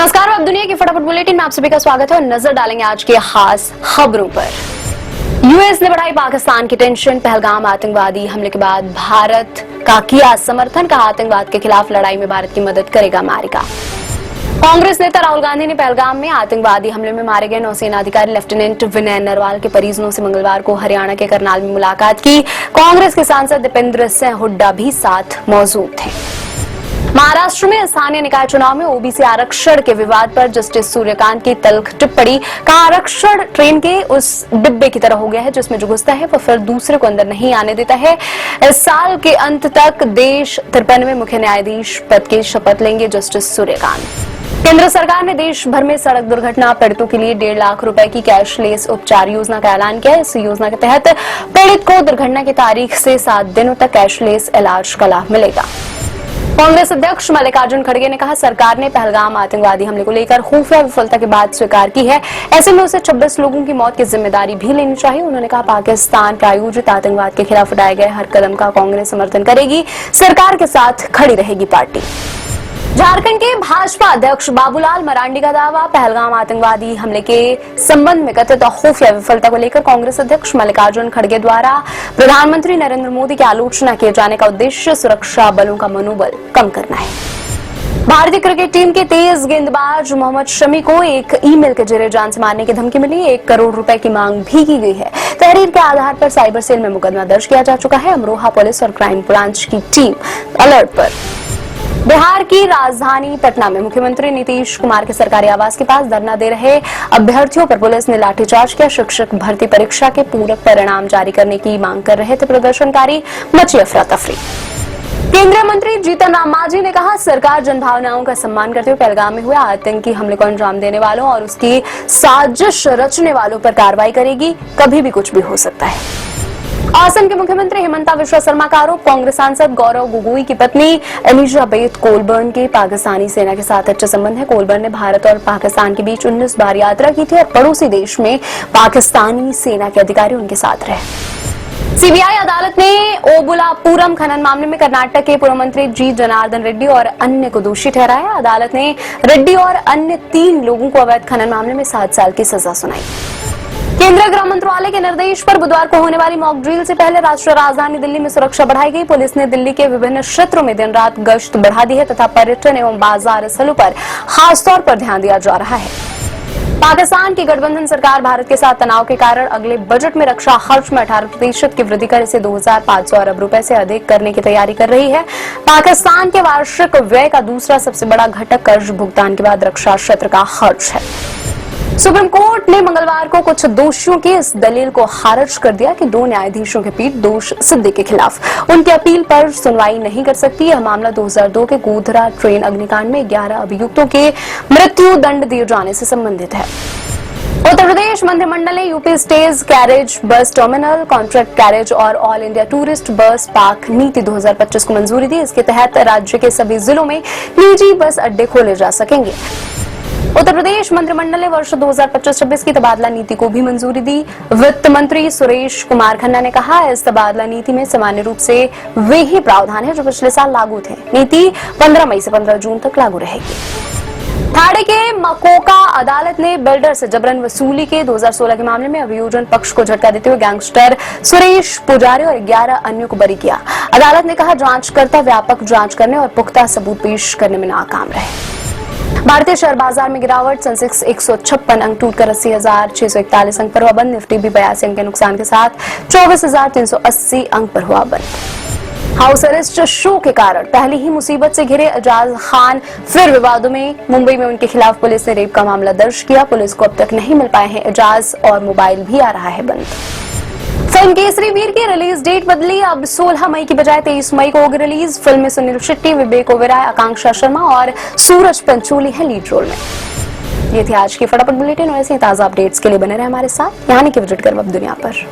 नमस्कार, अब दुनिया की फटाफट बुलेटिन में आप सभी का स्वागत है और नजर डालेंगे आज की खास खबरों पर। यूएस ने बढ़ाई पाकिस्तान की टेंशन। पहलगाम आतंकवादी हमले के बाद भारत का किया समर्थन, कहा आतंकवाद के खिलाफ लड़ाई में भारत की मदद करेगा अमेरिका। कांग्रेस नेता राहुल गांधी ने पहलगाम में आतंकवादी हमले में मारे गए नौसेना अधिकारी लेफ्टिनेंट विनय नरवाल के परिजनों से मंगलवार को हरियाणा के करनाल में मुलाकात की। कांग्रेस के सांसद दीपेंद्र सिंह हुड्डा भी साथ मौजूद थे। महाराष्ट्र में स्थानीय निकाय चुनाव में ओबीसी आरक्षण के विवाद पर जस्टिस सूर्यकांत की तल्ख टिप्पणी, कहा आरक्षण ट्रेन के उस डिब्बे की तरह हो गया है जिसमें जो घुसता है वो फिर दूसरे को अंदर नहीं आने देता है। इस साल के अंत तक देश 53वें मुख्य न्यायाधीश पद की शपथ लेंगे जस्टिस सूर्यकांत। केंद्र सरकार ने देश भर में सड़क दुर्घटना पीड़ितों के लिए 1.5 लाख रुपए की कैशलेस उपचार योजना का ऐलान किया है। इस योजना के तहत पीड़ित को दुर्घटना की तारीख से 7 दिनों तक कैशलेस इलाज का लाभ मिलेगा। कांग्रेस अध्यक्ष मल्लिकार्जुन खड़गे ने कहा सरकार ने पहलगाम आतंकवादी हमले को लेकर खुफिया विफलता के बाद स्वीकार की है, ऐसे में उसे 26 लोगों की मौत की जिम्मेदारी भी लेनी चाहिए। उन्होंने कहा पाकिस्तान प्रायोजित आतंकवाद के खिलाफ उठाए गए हर कदम का कांग्रेस समर्थन करेगी, सरकार के साथ खड़ी रहेगी पार्टी। झारखंड के भाजपा अध्यक्ष बाबूलाल मरांडी का दावा, पहलगाम आतंकवादी हमले के संबंध में कथित खुफिया विफलता को लेकर कांग्रेस अध्यक्ष मल्लिकार्जुन खड़गे द्वारा प्रधानमंत्री नरेंद्र मोदी की आलोचना किए जाने का उद्देश्य सुरक्षा बलों का मनोबल कम करना है। भारतीय क्रिकेट टीम के तेज गेंदबाज मोहम्मद शमी को एक ईमेल के जरिए जान से मारने की धमकी मिली। 1 करोड़ रुपए की मांग भी की गई है। तहरीर के आधार पर साइबर सेल में मुकदमा दर्ज किया जा चुका है। अमरोहा पुलिस और क्राइम ब्रांच की टीम अलर्ट पर। बिहार की राजधानी पटना में मुख्यमंत्री नीतीश कुमार के सरकारी आवास के पास धरना दे रहे अभ्यर्थियों पर पुलिस ने लाठीचार्ज किया। शिक्षक भर्ती परीक्षा के पूरक परिणाम जारी करने की मांग कर रहे थे प्रदर्शनकारी, मची अफरा तफरी। केंद्रीय मंत्री जीतन राम मांझी ने कहा सरकार जनभावनाओं का सम्मान करते हुए पहलगाम में हुए आतंकी हमले को अंजाम देने वालों और उसकी साजिश रचने वालों पर कार्रवाई करेगी। कभी भी कुछ भी हो सकता है। असम के मुख्यमंत्री हिमंता बिश्वा शर्मा का आरोप, कांग्रेस सांसद गौरव गोगोई की पत्नी एलिजाबेथ कोलबर्न के पाकिस्तानी सेना के साथ अच्छे संबंध है। कोलबर्न ने भारत और पाकिस्तान के बीच 19 बार यात्रा की थी और पड़ोसी देश में पाकिस्तानी सेना के अधिकारी उनके साथ रहे। सीबीआई अदालत ने ओबुलापुरम खनन मामले में कर्नाटक के पूर्व मंत्री जी जनार्दन रेड्डी और अन्य को दोषी ठहराया। अदालत ने रेड्डी और अन्य 3 लोगों को अवैध खनन मामले में 7 साल की सजा सुनाई। केंद्रीय गृह मंत्रालय के निर्देश पर बुधवार को होने वाली मॉक ड्रिल से पहले राष्ट्रीय राजधानी दिल्ली में सुरक्षा बढ़ाई गई। पुलिस ने दिल्ली के विभिन्न क्षेत्रों में दिन रात गश्त बढ़ा दी है तथा पर्यटन एवं बाजार स्थलों पर खासतौर पर ध्यान दिया जा रहा है। पाकिस्तान की गठबंधन सरकार भारत के साथ तनाव के कारण अगले बजट में रक्षा खर्च में 18% की वृद्धि कर इसे 2500 अरब रुपए से अधिक करने की तैयारी कर रही है। पाकिस्तान के वार्षिक व्यय का दूसरा सबसे बड़ा घटक कर्ज भुगतान के बाद रक्षा क्षेत्र का खर्च है। सुप्रीम कोर्ट ने मंगलवार को कुछ दोषियों की इस दलील को खारिज कर दिया कि 2 न्यायाधीशों की पीठ दोष सिद्धि के खिलाफ उनकी अपील पर सुनवाई नहीं कर सकती। यह मामला 2002 के गोधरा ट्रेन अग्निकांड में 11 अभियुक्तों के मृत्यु दंड दिए जाने से संबंधित है। उत्तर प्रदेश मंत्रिमंडल ने UP stage carriage bus terminal, contract carriage और all India tourist bus park नीति 2025 को मंजूरी दी। इसके तहत राज्य के सभी जिलों में निजी बस अड्डे खोले जा सकेंगे। उत्तर प्रदेश मंत्रिमंडल ने वर्ष 2025-26 की तबादला नीति को भी मंजूरी दी। वित्त मंत्री सुरेश कुमार खन्ना ने कहा इस तबादला नीति में सामान्य रूप से वे ही प्रावधान है जो पिछले साल लागू थे। नीति 15 मई से 15 जून तक लागू रहेगी। ठाणे के मकोका अदालत ने बिल्डर से जबरन वसूली के 2016 के मामले में अभियोजन पक्ष को झटका देते हुए गैंगस्टर सुरेश पुजारी और 11 अन्यों को बरी किया। अदालत ने कहा जांचकर्ता व्यापक जांच करने और पुख्ता सबूत पेश करने में नाकाम रहे। भारतीय शेयर बाजार में गिरावट, सेंसेक्स 156 अंक टूटकर 80,641 अंक पर हुआ बंद। निफ्टी भी 82 अंक के नुकसान के साथ 24,380 अंक पर हुआ बंद। हाउस अरेस्ट शो के कारण पहली ही मुसीबत से घिरे एजाज खान फिर विवादों में। मुंबई में उनके खिलाफ पुलिस ने रेप का मामला दर्ज किया। पुलिस को अब तक नहीं मिल पाए हैं एजाज और मोबाइल भी आ रहा है बंद। फिल्म केसरी वीर की रिलीज डेट बदली, अब 16 मई की बजाय 23 मई को होगी रिलीज। फिल्म में सुनील शेट्टी, विवेक ओबेरॉय, आकांक्षा शर्मा और सूरज पंचोली हैं लीड रोल में। ये थी आज की फटाफट बुलेटिन और ऐसे ताजा अपडेट्स के लिए बने रहे हमारे साथ। यहाँ की विजिट करो अब दुनिया पर।